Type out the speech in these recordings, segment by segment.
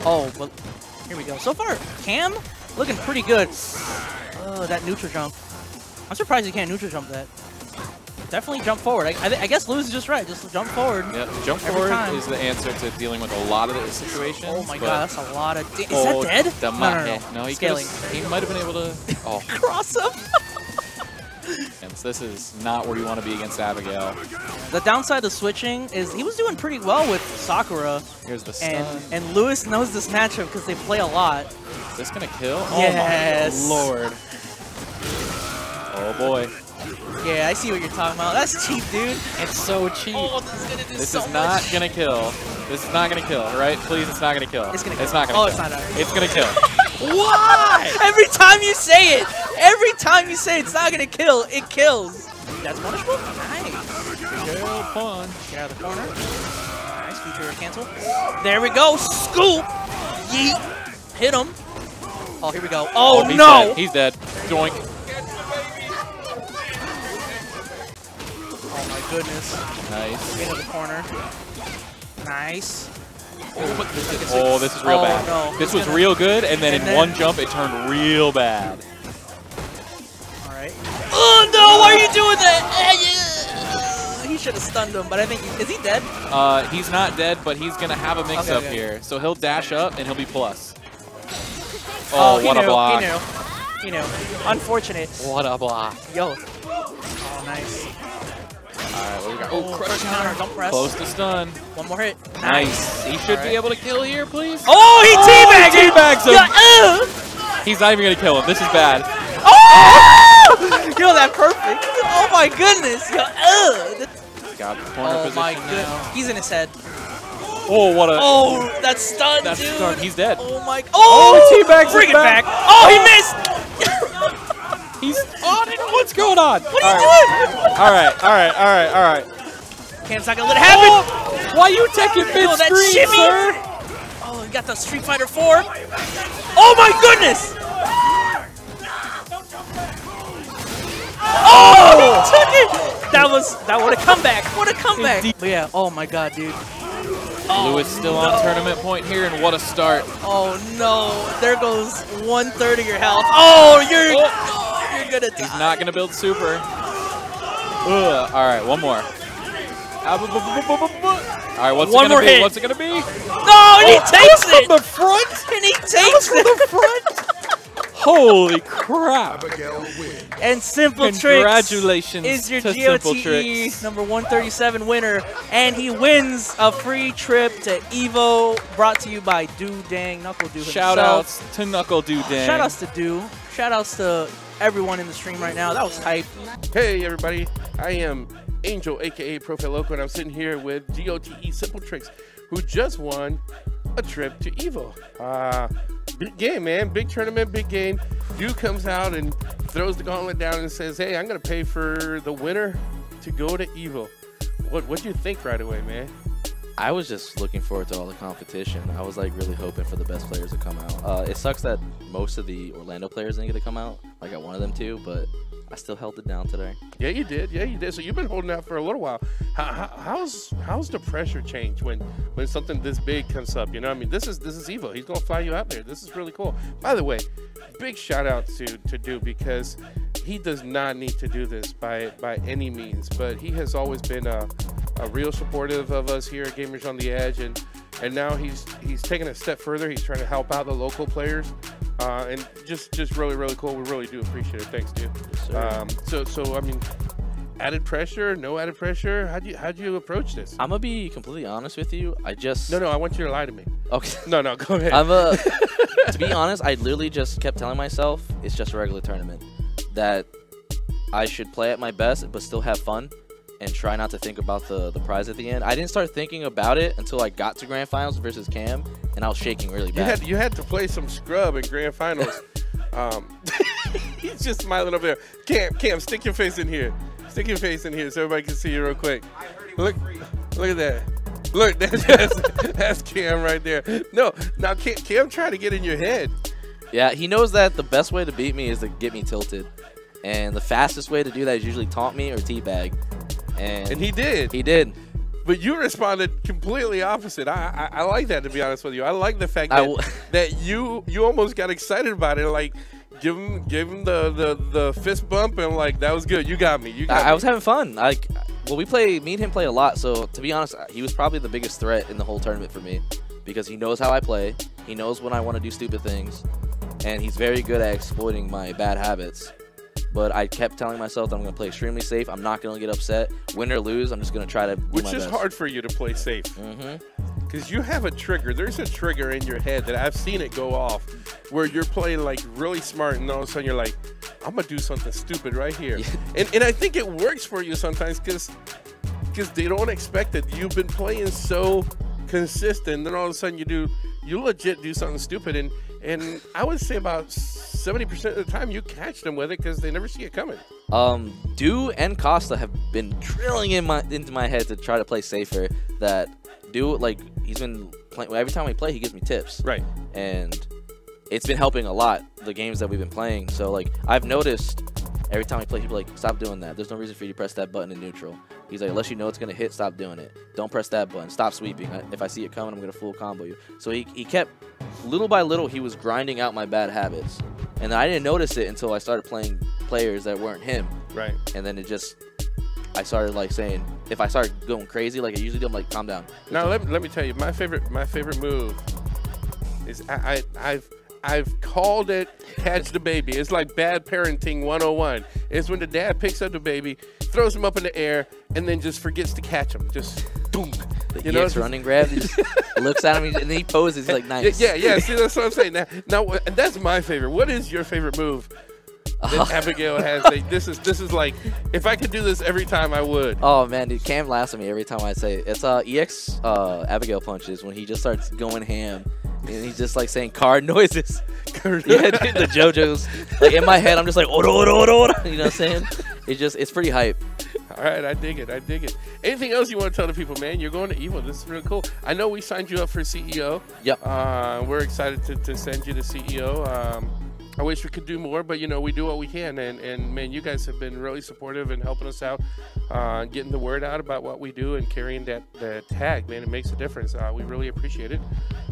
Oh, but here we go. So far, Cam looking pretty good. Oh, that neutral jump. I'm surprised he can't neutral jump that. Definitely jump forward. I guess Lewis is just right. Just jump forward. Yeah, jump forward is the answer to dealing with a lot of the situations. Oh my god, that's a lot of. Is that dead? No, he might have been able to. Oh, cross him. And this is not where you want to be against Abigail. The downside of switching is he was doing pretty well with Sakura. Here's the stun. And Lewis knows this matchup because they play a lot. Is this gonna kill? Yes. Oh my lord. Oh boy. Yeah, I see what you're talking about. That's cheap, dude. It's so cheap. Oh, this is gonna do This so is not much. gonna kill. This is not gonna kill, right? Please, it's not gonna kill. It's gonna kill. It's not gonna kill. kill. It's not. It's gonna kill. Why? Every time you say it, it's not gonna kill, it kills. That's punishable? Nice. Kill fun. Get out of the corner. Nice, future cancel. There we go. Scoop. Yeet. Hit him. Oh, here we go. Oh, he's no. Dead. He's dead. Doink. Oh, my goodness. Nice. Into the corner. Nice. Oh, this is real bad. No. This was real good, and then in one jump, it turned real bad. All right. Oh, no. Why are you doing that? He should have stunned him, but I think is he dead? He's not dead, but he's going to have a mix-up here. So he'll dash up, and he'll be plus. Oh, what a block. He knew. Unfortunate. What a block. Yo. Oh, nice. Alright, what we got? Oh, crush counter, don't press. Close to stun. One more hit. Nice. He should be able to kill here, please. Oh, he teabagged him. Yeah, He's not even going to kill him. This is bad. Oh! Yo, that perfect. Oh, my goodness. Yo, got the corner position my goodness. now. He's in his head. Oh, what a... Oh, that's stun, That's dude. stun. He's dead. Oh, my... Oh, teabags bring it back. Oh, he missed. He's on it. What's going on? What are you doing? All right. Cam's not gonna let it happen. Oh, why are you taking mid-screen, sir? Oh, he got the Street Fighter 4. Oh my goodness! Oh, he took it. That would have come back. What a comeback! But yeah, oh my god, dude. Oh, Lewis still on tournament point here, and what a start. Oh no, there goes 1/3 of your health. Oh, you're gonna die. He's not gonna build super. All right, one more. All right, what's it gonna be? What's it gonna be? No, and he takes it from the front, and he takes it from the front. Holy crap! And SimpleTricks Congratulations is your to GoTE SimpleTricks. number 137 winner, and he wins a free trip to Evo, brought to you by NuckleDu himself. Shout outs to NuckleDu Dang. Shout outs to Du. Shout outs to everyone in the stream right now. That was tight. Hey everybody, I am Angel, aka ProfeLoco, and I'm sitting here with GoTE SimpleTricks, who just won a trip to Evo. Big game, man. Big tournament, big game. Du comes out and throws the gauntlet down and says, hey, I'm going to pay for the winner to go to Evo. What do you think right away, man? I was just looking forward to all the competition. I was like really hoping for the best players to come out. It sucks that most of the Orlando players didn't get to come out. Like I wanted them to, but I still held it down today. Yeah, you did. Yeah, you did. So you've been holding out for a little while. How's the pressure change when something this big comes up? You know, I mean, this is Evo. He's gonna fly you out there. This is really cool. By the way, big shout out to Du, because he does not need to do this by any means, but he has always been a real supportive of us here at Gamers on the Edge, and now he's taken a step further. He's trying to help out the local players. And just really cool. We really do appreciate it. Thanks, dude. Yes, so I mean, added pressure, no added pressure. How'd you approach this? I'm gonna be completely honest with you. No, I want you to lie to me. Okay. No, go ahead. To be honest, I literally just kept telling myself it's just a regular tournament, that I should play at my best but still have fun and try not to think about the prize at the end. I didn't start thinking about it until I got to Grand Finals versus Cam, and I was shaking really bad. You had to play some scrub in Grand Finals. He's just smiling over there. Cam, stick your face in here. Stick your face in here so everybody can see you real quick. Look at that. Look, that's Cam right there. No, now Cam trying to get in your head. Yeah, he knows that the best way to beat me is to get me tilted. And the fastest way to do that is usually taunt me or teabag. And he did. He did. But you responded completely opposite. I like that, to be honest with you. I like the fact that you almost got excited about it, like give him the fist bump and like that was good. You got me. I was having fun. Like, well, me and him play a lot. So to be honest, he was probably the biggest threat in the whole tournament for me because he knows how I play. He knows when I want to do stupid things, and he's very good at exploiting my bad habits. But I kept telling myself that I'm going to play extremely safe. I'm not going to get upset. Win or lose, I'm just going to try to do my best. Which is hard for you to play safe. Because you have a trigger. There's a trigger in your head that I've seen it go off where you're playing like really smart and all of a sudden you're like, I'm going to do something stupid right here. and I think it works for you sometimes because they don't expect it. You've been playing so consistent, then all of a sudden you legit do something stupid. And I would say about 70% of the time you catch them with it because they never see it coming. Du and Costa have been drilling into my head to try to play safer. That Du, like, he's been playing, every time we play, he gives me tips. Right. And it's been helping a lot, the games that we've been playing. So, like, I've noticed every time we play, he'll be like, stop doing that. There's no reason for you to press that button in neutral. He's like, unless you know it's going to hit, stop doing it. Don't press that button. Stop sweeping. If I see it coming, I'm going to full combo you. So he kept, little by little, he was grinding out my bad habits. And I didn't notice it until I started playing players that weren't him. Right. And then it just, I started like saying, if I started going crazy like I usually do, I'm like, calm down. Now let me tell you, my favorite move is I've called it catch the baby. It's like bad parenting 101. It's when the dad picks up the baby, throws him up in the air, and then just forgets to catch him. Just boom. You know, running grab. He just looks at him and then he poses. He's like, nice. Yeah. See, that's what I'm saying. Now, that's my favorite. What is your favorite move that Abigail has? This is like, if I could do this every time, I would. Oh man, dude, Cam laughs at me every time I say it. It's EX Abigail punches when he just starts going ham. And he's just like saying card noises. Yeah, dude, the JoJo's. Like in my head, I'm just like, oro, oro, oro, oro. You know what I'm saying? It's pretty hype. All right, I dig it. Anything else you want to tell the people, man? You're going to EVO. This is really cool. I know we signed you up for CEO. Yep. We're excited to send you to CEO. I wish we could do more, but, you know, we do what we can. And man, you guys have been really supportive and helping us out, getting the word out about what we do and carrying that tag, man. It makes a difference. We really appreciate it.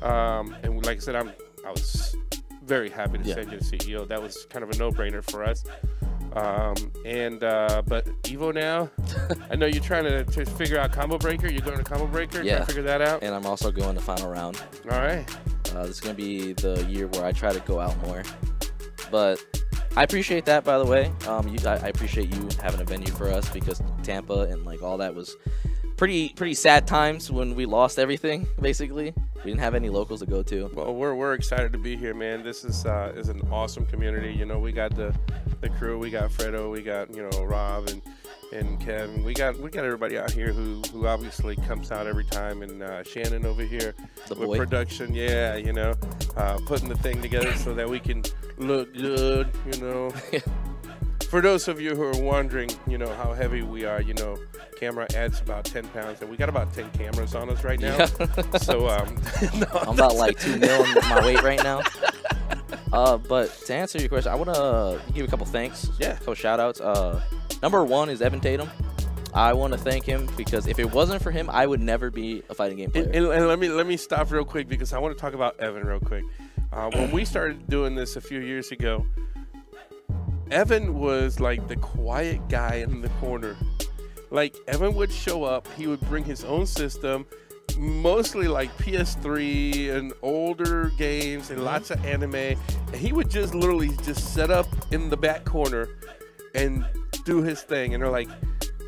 And like I said, I was very happy to send you to CEO. That was kind of a no-brainer for us. But EVO now, I know you're trying to figure out Combo Breaker. You're going to Combo Breaker, trying to figure that out. And I'm also going to final round. All right. This is going to be the year where I try to go out more. But I appreciate that, by the way. I appreciate you having a venue for us because Tampa and like all that was pretty sad times when we lost everything, basically. We didn't have any locals to go to. Well, we're excited to be here, man. This is an awesome community. You know, we got the crew, we got Fredo, we got, you know, Rob and Kevin. We got everybody out here who obviously comes out every time, and Shannon over here with production, you know, putting the thing together so that we can look good, you know. For those of you who are wondering, you know, how heavy we are, you know, camera adds about 10 pounds, and we got about 10 cameras on us right now. Yeah. So, no, I'm about like 2 mil in my weight right now. But to answer your question, I want to give a couple thanks. Yeah. A couple shout outs. Number one is Evan Tatum. I want to thank him because if it wasn't for him, I would never be a fighting game player. And let me stop real quick because I want to talk about Evan real quick. When we started doing this a few years ago, Evan was like the quiet guy in the corner. Like, Evan would show up, he would bring his own system, mostly like PS3 and older games and lots of anime, and he would just literally just set up in the back corner and do his thing. And they're like,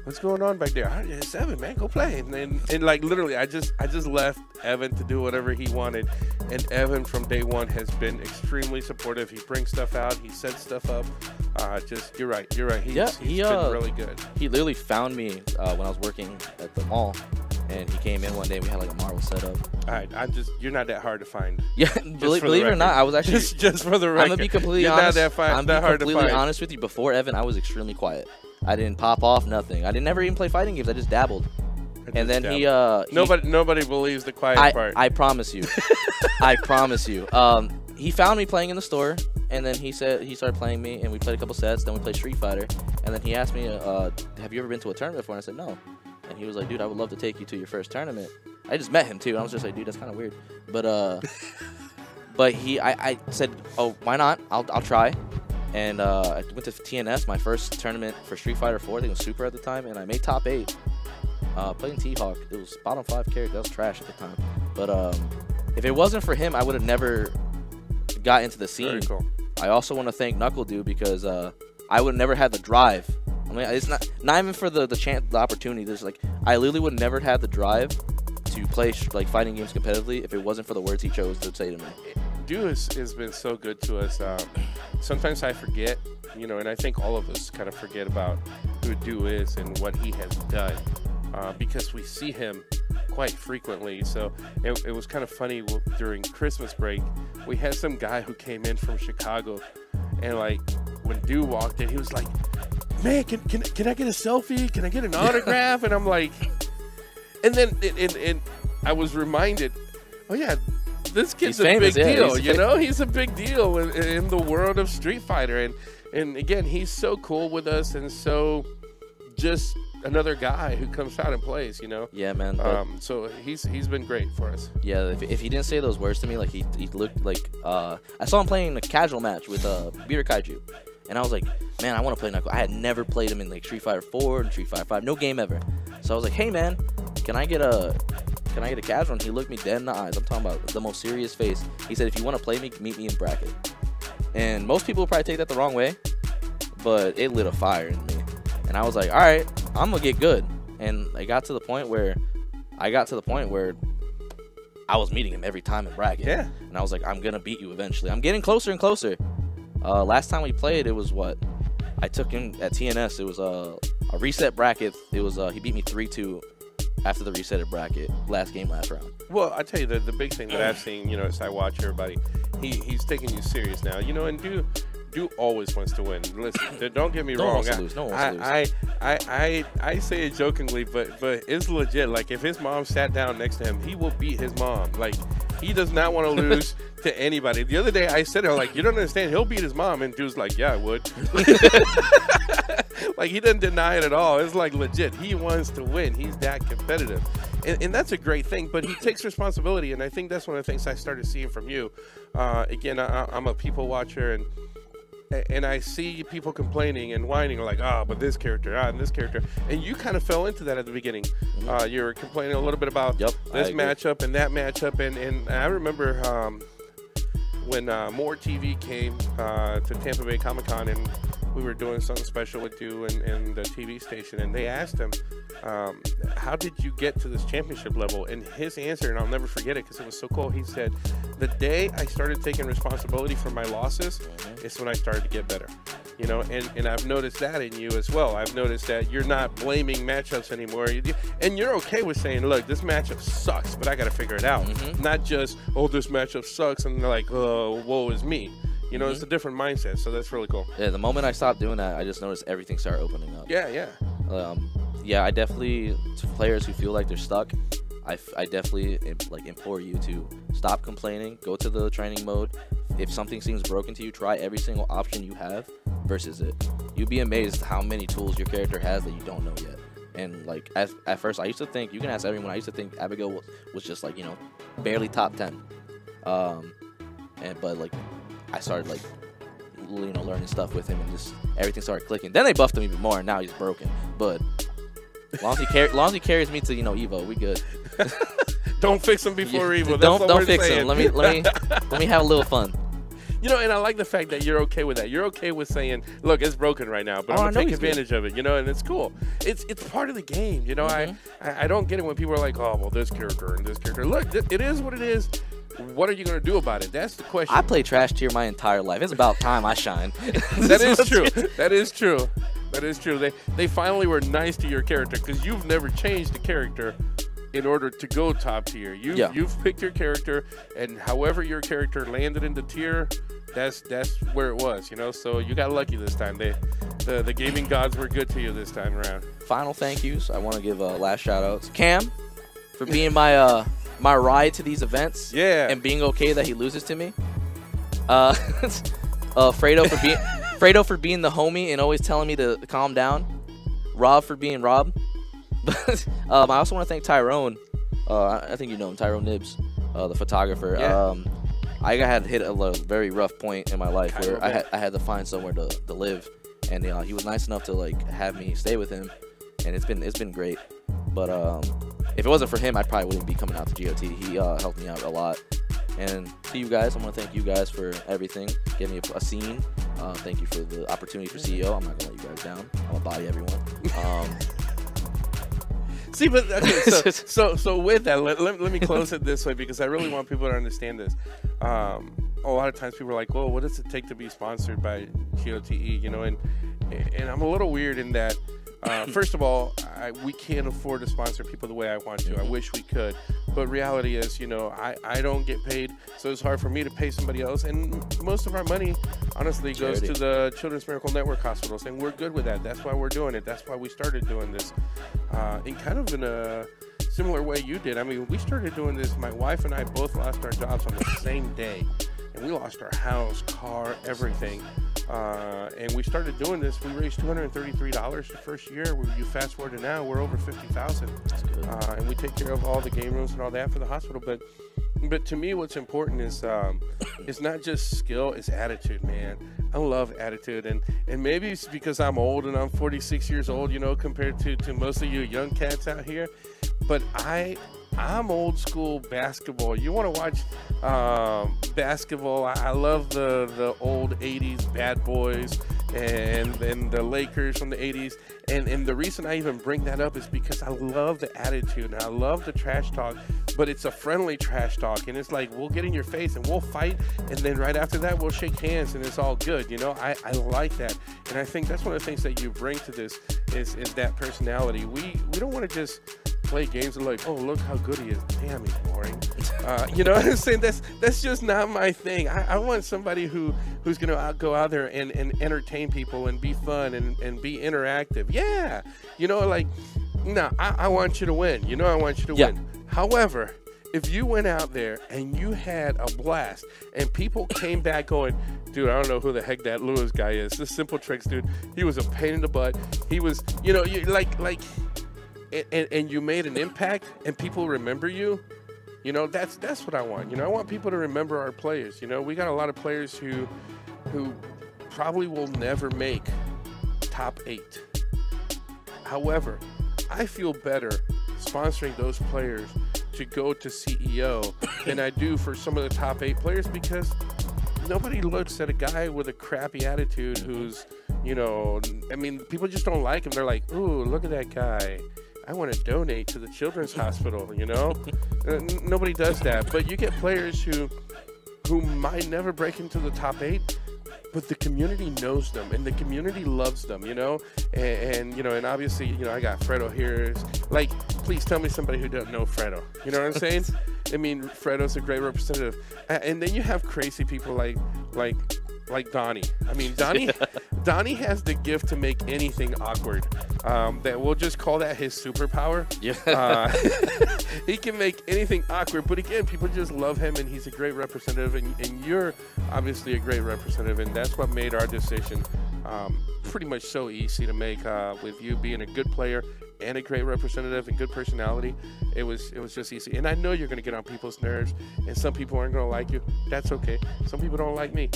what's going on back there? It's Evan, man, go play. And like literally I just left Evan to do whatever he wanted, and Evan from day one has been extremely supportive. He brings stuff out, he sets stuff up. You're right. He's been really good. He literally found me when I was working at the mall, and he came in one day and we had like a Marvel setup. All right, you're not that hard to find. Yeah, believe it or not, I was actually just for the record. I'm gonna be completely honest. I'm that hard to find. Completely honest with you. Before Evan, I was extremely quiet. I didn't pop off, nothing. I didn't never even play fighting games. I just dabbled. And then nobody believes the quiet part. I promise you. I promise you. He found me playing in the store, and then he started playing me, and we played a couple sets. Then we played Street Fighter, and then he asked me, "Have you ever been to a tournament before?" And I said, "No." And he was like, dude, I would love to take you to your first tournament. I just met him, too. I was just like, dude, that's kind of weird. But I said, oh, why not? I'll try. And I went to TNS, my first tournament for Street Fighter 4. I think it was Super at the time. And I made top 8. Playing T-Hawk. It was bottom 5 character. That was trash at the time. But if it wasn't for him, I would have never got into the scene. Very cool. I also want to thank NuckleDu because I would have never had the drive. I mean, it's not even for the chance, the opportunity. There's like, I literally would never have the drive to play like fighting games competitively if it wasn't for the words he chose to say to me. Du has been so good to us. Sometimes I forget, you know, and I think all of us kind of forget about who Du is and what he has done because we see him quite frequently. So it was kind of funny during Christmas break. We had some guy who came in from Chicago, and like when Du walked in, he was like, man, can I get a selfie? Can I get an autograph? And I'm like, and then and I was reminded, oh yeah, this kid's a big deal, you know? He's a big deal in the world of Street Fighter. And again, he's so cool with us and so just another guy who comes out and plays, you know? Yeah, man. So he's been great for us. Yeah, if he didn't say those words to me, like he looked like I saw him playing a casual match with Beater Kaiju. And I was like, man, I want to play Knuckle. I had never played him in like Street Fighter 4 and Street Fighter 5, no game ever. So I was like, hey man, can I get a casual? And he looked me dead in the eyes. I'm talking about the most serious face. He said, if you want to play me, meet me in bracket. And most people will probably take that the wrong way, but it lit a fire in me. And I was like, all right, I'm gonna get good. And I got to the point where I was meeting him every time in bracket. Yeah. And I was like, I'm gonna beat you eventually. I'm getting closer and closer. Last time we played, it was what? I took him at TNS. It was a reset bracket. It was he beat me 3-2 after the resetted bracket. Last game, last round. Well, I tell you, the big thing that I've seen, you know, as I watch everybody, he's taking you serious now. You know, and Du always wants to win. Listen, don't get me wrong. I say it jokingly, but it's legit. Like, if his mom sat down next to him, he will beat his mom. Like, he does not want to lose to anybody. The other day, I said to her, like, you don't understand. He'll beat his mom. And Du's like, yeah, I would. Like, he didn't deny it at all. It's like legit. He wants to win. He's that competitive. And that's a great thing, but he takes responsibility. And I think that's one of the things I started seeing from you. Again, I'm a people watcher, and I see people complaining and whining, like, but this character, and this character. And you kind of fell into that at the beginning. You were complaining a little bit about this matchup and that matchup. And I remember when More TV came to Tampa Bay Comic-Con, and we were doing something special with Du and the TV station. And they asked him, how did you get to this championship level? And his answer, and I'll never forget it because it was so cool, he said, the day I started taking responsibility for my losses is when I started to get better. You know, and I've noticed that in you as well. I've noticed that you're not blaming matchups anymore. And you're okay with saying, look, this matchup sucks, but I got to figure it out. Not just, oh, this matchup sucks, and they're like, oh, woe is me. You know, it's a different mindset, so that's really cool. Yeah, the moment I stopped doing that, I just noticed everything started opening up. Yeah. Yeah, I definitely, to players who feel like they're stuck, I definitely implore you to stop complaining, go to the training mode. If something seems broken to you, try every single option you have versus it. You'd be amazed how many tools your character has that you don't know yet. And like at first, I used to think, you can ask everyone, I used to think Abigail was just like, you know, barely top 10. But like I started like, you know, learning stuff with him, and just everything started clicking. Then they buffed him even more, and now he's broken. But as long as he carries me to, you know, Evo, we good. Don't fix him before Evo. Don't fix him. Let me have a little fun. You know, and I like the fact that you're okay with that. You're okay with saying, look, it's broken right now, but I'm going to take advantage of it, you know, and it's cool. It's part of the game, you know. I don't get it when people are like, oh, well, this character and this character. Look, it is what it is. What are you going to do about it? That's the question. I played trash tier my entire life. It's about time I shine. That is true. That is true. That is true. They finally were nice to your character because you've never changed the character in order to go top tier. You've picked your character, and however your character landed in the tier, that's where it was, you know. So you got lucky this time. The gaming gods were good to you this time around. Final thank yous. I want to give last shout outs. Cam for being my my ride to these events. Yeah. And being okay that he loses to me. Fredo for being the homie and always telling me to calm down. Rob for being Rob. But I also want to thank Tyrone. I think you know him, Tyrone Nibs, the photographer. Yeah. I had hit a very rough point in my life where I had to find somewhere to live, and he was nice enough to like have me stay with him, and it's been great. But if it wasn't for him, I probably wouldn't be coming out to GOT. He helped me out a lot. And to you guys, I want to thank you guys for everything. Give me a scene. Thank you for the opportunity for CEO. I'm not gonna let you guys down. I'm gonna body everyone. See, but okay, so with that, let me close it this way because I really want people to understand this. A lot of times people are like, "Well, what does it take to be sponsored by GoTE?" You know, and I'm a little weird in that. First of all, we can't afford to sponsor people the way I want to. I wish we could, but reality is, you know, I don't get paid, so it's hard for me to pay somebody else. And most of our money, honestly, goes to the Children's Miracle Network hospitals, and we're good with that. That's why we're doing it. That's why we started doing this, in kind of in a similar way you did. I mean, we started doing this. My wife and I both lost our jobs on the same day, and we lost our house, car, everything. And we started doing this. We raised $233 the first year. You fast forward to now, we're over $50,000, and we take care of all the game rooms and all that for the hospital. But to me, what's important is it's not just skill; it's attitude, man. I love attitude, and maybe it's because I'm old and I'm 46 years old, you know, compared to most of you young cats out here. But I'm old school basketball. You want to watch basketball? I love the old 80s bad boys and the Lakers from the 80s. And the reason I even bring that up is because I love the attitude and I love the trash talk, but it's a friendly trash talk. And it's like, we'll get in your face and we'll fight. And then right after that, we'll shake hands and it's all good. You know, I like that. And I think that's one of the things that you bring to this is that personality. We don't want to just play games and like, oh, look how good he is. Damn, he's boring. You know what I'm saying? That's just not my thing. I want somebody who's going to go out there and entertain people and be fun and be interactive. Yeah. You know, like, no, I want you to win. You know, I want you to win. However, if you went out there and you had a blast and people came back going, dude, I don't know who the heck that Lewis guy is. This SimpleTricks dude, he was a pain in the butt. He was, you know, and you made an impact and people remember you, you know, that's what I want. You know, I want people to remember our players. You know, we got a lot of players who probably will never make top 8. However, I feel better sponsoring those players to go to CEO than I do for some of the top 8 players, because nobody looks at a guy with a crappy attitude who's, you know, I mean, people just don't like him. They're like, ooh, look at that guy. I want to donate to the children's hospital, you know? Nobody does that. But you get players who might never break into the top 8, but the community knows them and the community loves them, you know? And you know, and obviously, you know, I got Fredo here. Like, please tell me somebody who doesn't know Fredo. You know what I'm saying? I mean, Fredo's a great representative. And then you have crazy people like Donnie. I mean, Donnie has the gift to make anything awkward. That we'll just call that his superpower. Yeah. He can make anything awkward, but again, people just love him, and he's a great representative, and you're obviously a great representative, and that's what made our decision pretty much so easy to make. With you being a good player and a great representative and good personality, it was just easy. And I know you're going to get on people's nerves, and some people aren't going to like you. That's okay. Some people don't like me.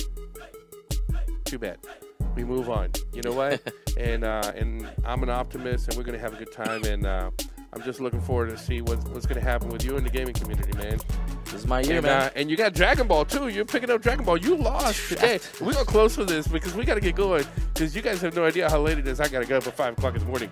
Too bad. We move on. You know what? And I'm an optimist, and we're gonna have a good time. And I'm just looking forward to see what's gonna happen with you in the gaming community, man. This is my year, man. And you got Dragon Ball too. You're picking up Dragon Ball. You lost today. We're gonna close with this because we gotta get going. Because you guys have no idea how late it is. I gotta get up at 5 o'clock in the morning.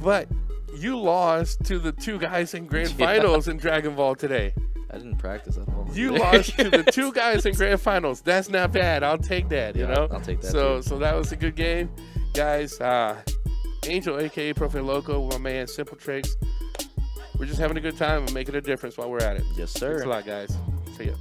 But you lost to the 2 guys in grand finals in Dragon Ball today. I didn't practice at all. You lost to the 2 guys in grand finals. That's not bad. I'll take that, you know? I'll take that. So that was a good game. Guys, Angel, a.k.a. ProfeLoco, my man, SimpleTricks. We're just having a good time and making a difference while we're at it. Yes, sir. Thanks a lot, guys. See ya.